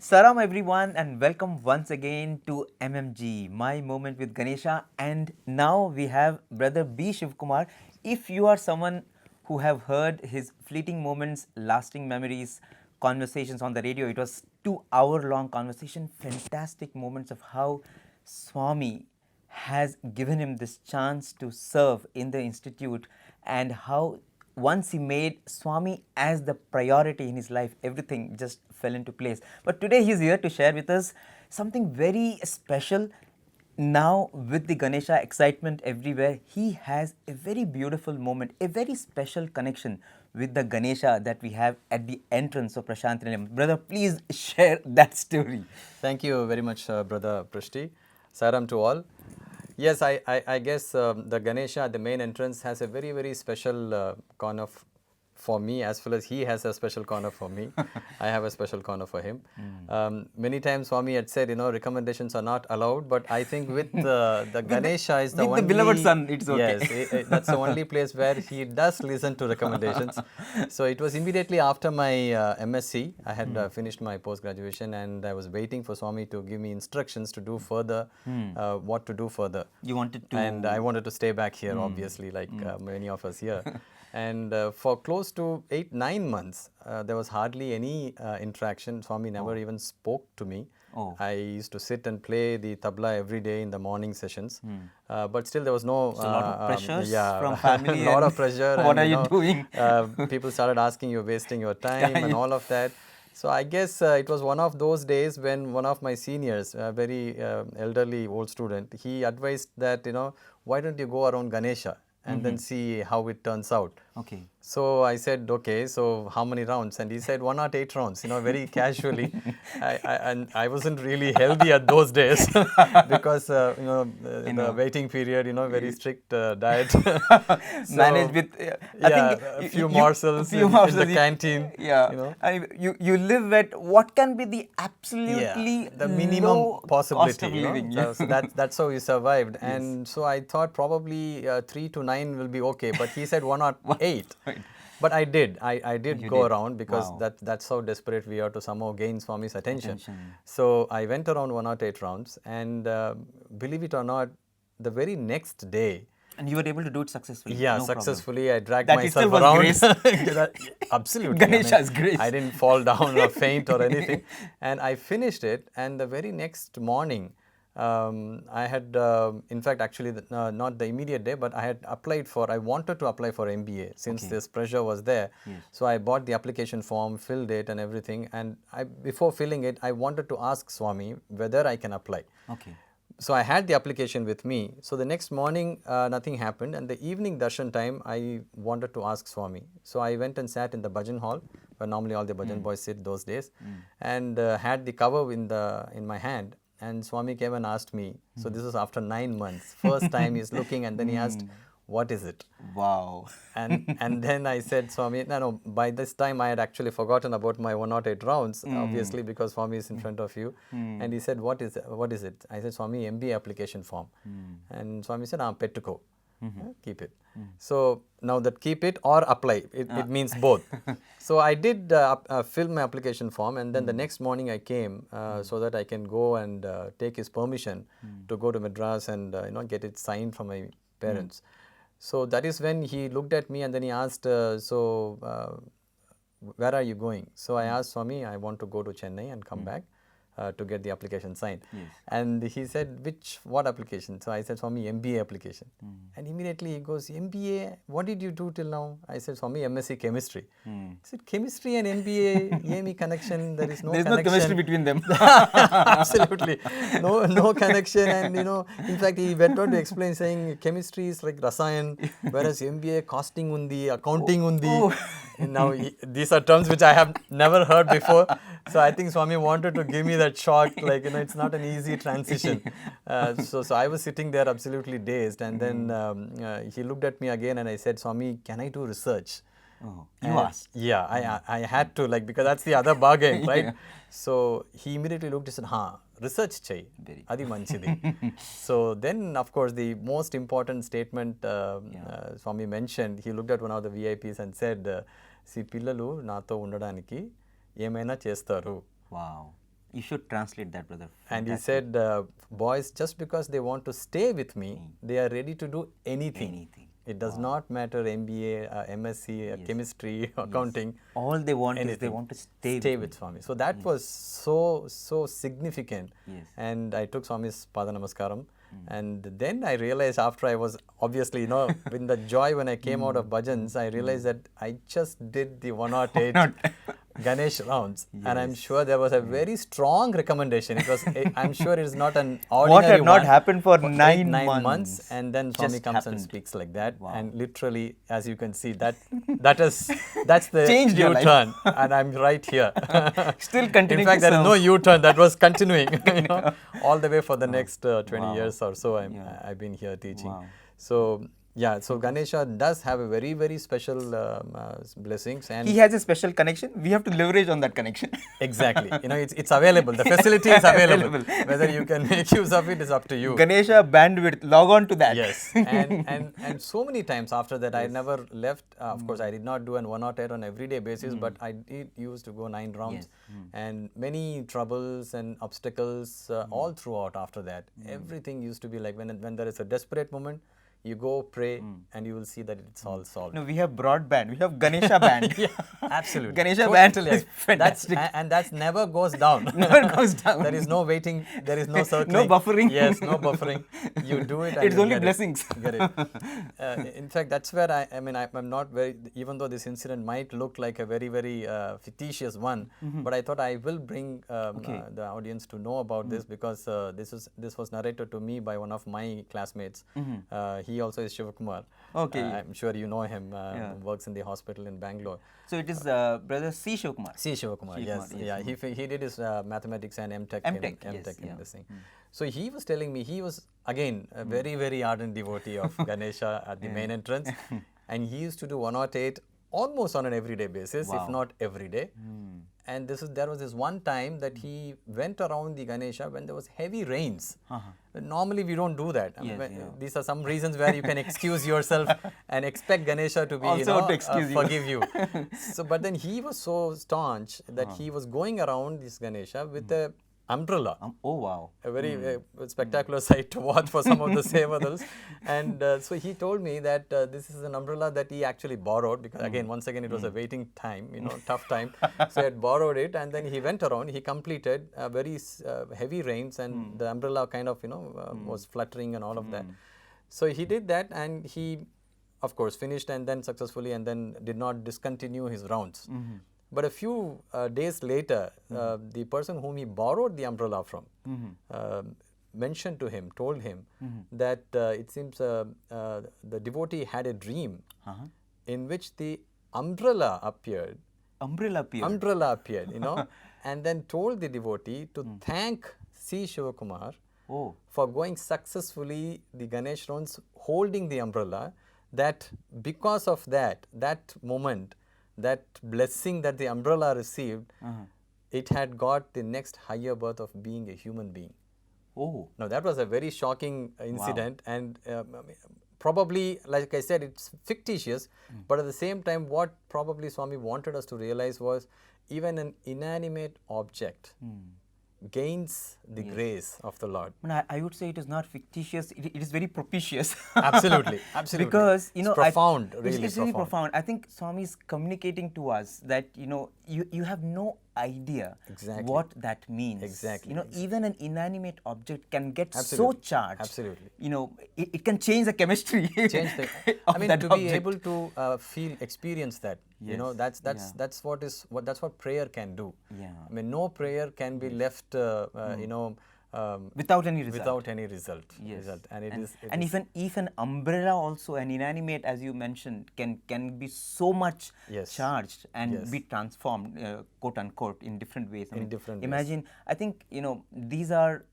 Salam everyone and welcome once again to MMG, My Moment with Ganesha. And now we have Brother B. Shivkumar. If you are someone who have heard his fleeting moments, lasting memories, conversations on the radio, it was 2 hour long conversation, fantastic moments of how Swami has given him this chance to serve in the institute and how once he made Swami as the priority in his life, everything just fell into place. But today he's here to share with us something very special. Now, with the Ganesha excitement everywhere, he has a very beautiful moment, a very special connection with the Ganesha that we have at the entrance of Prashant Nilayam. Brother, please share that story. Thank you very much, Brother Prishti. Saram to all. Yes, I guess the Ganesha at the main entrance has a very, very special corner for me, as well as he has a special corner for me. I have a special corner for him. Many times Swami had said, recommendations are not allowed, but I think with the Ganesha is the with only... the beloved son, it's okay. Yes, that's the only place where he does listen to recommendations. So it was immediately after my MSc. I had finished my post-graduation and I was waiting for Swami to give me instructions to do further, what to do further. You wanted to... And I wanted to stay back here, obviously, like many of us here. And for close to 8-9 months, there was hardly any interaction. Swami never even spoke to me. I used to sit and play the tabla every day in the morning sessions. But still there was no... So a lot of pressures yeah, from family. A lot of pressure. What and, are you doing? People started asking, you're wasting your time and all of that. So I guess it was one of those days when one of my seniors, a very elderly old student, he advised that, why don't you go around Ganesha and then see how it turns out. Okay. So I said, okay, so how many rounds? And he said 1 or 8 rounds, very casually. And I wasn't really healthy at those days because, the waiting period, very strict diet. So, managed with, I think a few morsels in the canteen. Yeah. You live at what can be the absolutely the minimum low possibility. cost of living. So that's how we survived. And so I thought probably 3 to 9 will be okay. But he said 1 or 8. Right. But I did. I did go around because Wow. that's how desperate we are to somehow gain Swami's attention. So I went around 1 or 8 rounds, and believe it or not, the very next day. And you were able to do it successfully. Yeah, no successfully I dragged That myself itself was around. grace. Absolutely. Ganesha's grace. I didn't fall down or faint or anything. And I finished it, and the very next morning, I had, in fact, actually, not the immediate day, but I wanted to apply for MBA since this pressure was there. Yes. So I bought the application form, filled it and everything. And before filling it, I wanted to ask Swami whether I can apply. Okay. So I had the application with me. So the next morning, nothing happened. And the evening darshan time, I wanted to ask Swami. So I went and sat in the bhajan hall, where normally all the bhajan boys sit those days, and had the cover in my hand. And Swami came and asked me. So this was after 9 months. First time he's looking, and then he asked, what is it? Wow. And then I said, Swami, no, by this time I had actually forgotten about my 108 rounds, obviously, because Swami is in front of you. And he said, what is it? I said, Swami, MBA application form. And Swami said, Pettuko. Keep it. So now that keep it or apply, it means both. So I did fill my application form, and then the next morning I came so that I can go and take his permission to go to Madras and get it signed from my parents. So that is when he looked at me and then he asked, where are you going? So I asked Swami, I want to go to Chennai and come back to get the application signed. Yes. And he said, what application? So I said, Swami, MBA application. And immediately he goes, MBA, what did you do till now? I said, Swami, MSc chemistry. He said, chemistry and MBA, EME connection, there is no There's connection. no chemistry between them. Absolutely. No connection. And, in fact, he went on to explain saying chemistry is like rasayan, whereas MBA costing undi, accounting undi. Now, these are terms which I have never heard before. So I think Swami wanted to give me that shock, like, it's not an easy transition. So I was sitting there absolutely dazed. And then he looked at me again and I said, Swami, can I do research? Oh, you asked? Yeah, I had to, because that's the other bargain, right? Yeah. So he immediately looked and said, research chai, adi manchidi. So then, of course, the most important statement Swami mentioned, he looked at one of the VIPs and said, see, pillalu nato undadaniki emaina chestaru. Wow. You should translate that, brother. And he Fantastic. said, boys, just because they want to stay with me, they are ready to do anything. Anything. It does not matter MBA, MSc, chemistry, accounting. All they want is they anything. want to stay with Swami. So that was so significant. Yes. And I took Swami's Pada Namaskaram. And then I realized after I was obviously, you know, in the joy when I came out of bhajans, I realized that I just did the 108 Ganesh rounds. And I'm sure there was a very strong recommendation. It was, I'm sure it is not an ordinary What had not one. happened for For 9 months. months. And then Swami Just comes and happened. speaks like that. Wow. And literally, as you can see, that's the Changed your life. U-turn. And I'm right here. Still continuing In fact, to there is no serve. U-turn. That was continuing, you know, all the way for the next 20 Wow. years or so. Yeah. I've been here teaching. Wow. So yeah, so Ganesha does have a very special blessings, and He has a special connection. We have to leverage on that connection. exactly, you know, it's available. The facility is available. Available. Whether you can make use of it is up to you. Ganesha bandwidth, log on to that. Yes, and so many times after that, I never left. Of course, I did not do an 108 on everyday basis, but I did used to go 9 rounds, and many troubles and obstacles all throughout. After that, everything used to be like when there is a desperate moment, you go pray, and you will see that it's all solved. No, we have broadband. We have Ganesha band. Yeah, absolutely. Ganesha band Totally. is fantastic. And that's never goes down. Never goes down. There is no waiting. There is no circling. No buffering. Yes, no buffering. You do it. And It's you only get blessings. It. Get it. In fact, that's where I'm not very. Even though this incident might look like a very fictitious one, but I thought I will bring the audience to know about this because this was narrated to me by one of my classmates. He also is Shivakumar. Okay. I'm sure you know him. Works in the hospital in Bangalore. So it is brother C. Shivakumar. C. Shivakumar, yes. Yeah, he did his mathematics and MTech, MTech, in, yes, in yeah. this thing. So he was telling me, he was again a very ardent devotee of Ganesha at the main entrance, and he used to do 108 almost on an everyday basis, if not every day. And there was this one time that he went around the Ganesha when there was heavy rains. Normally we don't do that. I mean, these are some reasons where you can excuse yourself and expect Ganesha to be Also to excuse you. forgive you. So, but then he was so staunch that he was going around this Ganesha with a umbrella. Oh wow. A very spectacular sight to watch for some of the Sevadals. And so he told me that this is an umbrella that he actually borrowed because again, once again, it was a waiting time, you know, tough time. So he had borrowed it and then he went around, he completed very heavy rains and the umbrella kind of, you know, was fluttering and all of that. So he did that and he, of course, finished and then successfully and then did not discontinue his rounds. But a few days later, the person whom he borrowed the umbrella from mentioned to him, told him that it seems the devotee had a dream in which the umbrella appeared. Umbrella appeared. Umbrella appeared, you know, and then told the devotee to thank C. Shivakumar for going successfully the Ganesh rounds holding the umbrella, that because of that moment, that blessing that the umbrella received, it had got the next higher birth of being a human being. Oh. Now that was a very shocking incident and probably, like I said, it's fictitious, but at the same time what probably Swami wanted us to realize was even an inanimate object gains the grace of the Lord. I would say it is not fictitious, it is very propitious. Absolutely, absolutely. Because, you know, it's profound, really it's really profound. I think Swami is communicating to us that, you know, you have no idea what that means. Exactly. You know, even an inanimate object can get so Absolutely. charged. Absolutely. You know, it can change the chemistry. Change the, of I mean, that to object. be able to experience that, you know, that's what prayer can do. Yeah. I mean, no prayer can be left, you know, without any result. Without any result. Yes. And it is. If an umbrella also, an inanimate, as you mentioned, can be so much charged and be transformed, quote unquote, in different ways. I mean, different ways. Imagine, I think, you know, these are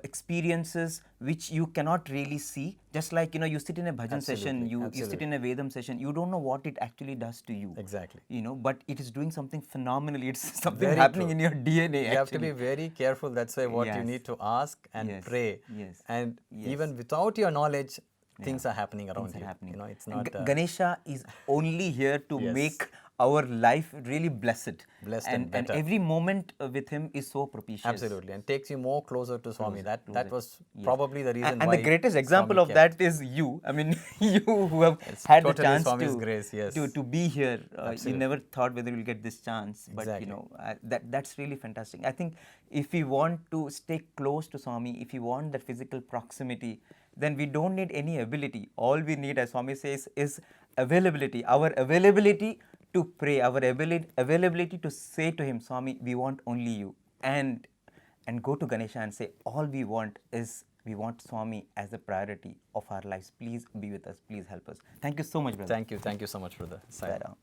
experiences which you cannot really see. Just like, you know, you sit in a bhajan session, you sit in a Vedam session, you don't know what it actually does to you. Exactly. You know, but it is doing something phenomenally. It's something Very happening true. in your DNA. You have to be very careful. That's why what you Yes. need to ask and Yes. pray. Yes. And Yes. even without your knowledge, things are happening around Things are you. happening. You know, it's And not. Ganesha is only here to Yes. make our life really blessed. Blessed and and better. every moment with him is so propitious. Absolutely, and takes you more closer to Swami. That was Yes. probably the reason and why the greatest example Swami of kept. that is you. I mean, you who have It's had the totally chance Swami's to, grace, yes. to be here. You Absolutely. never thought whether you'll get this chance, but Exactly. you know, that's really fantastic. I think if we want to stay close to Swami, if we want that physical proximity, then we don't need any ability. All we need, as Swami says, is availability. Our availability to pray, our availability to say to him, Swami, we want only you. And go to Ganesha and say, all we want is, we want Swami as the priority of our lives. Please be with us. Please help us. Thank you so much, brother. Thank you so much, brother. Sai Ram.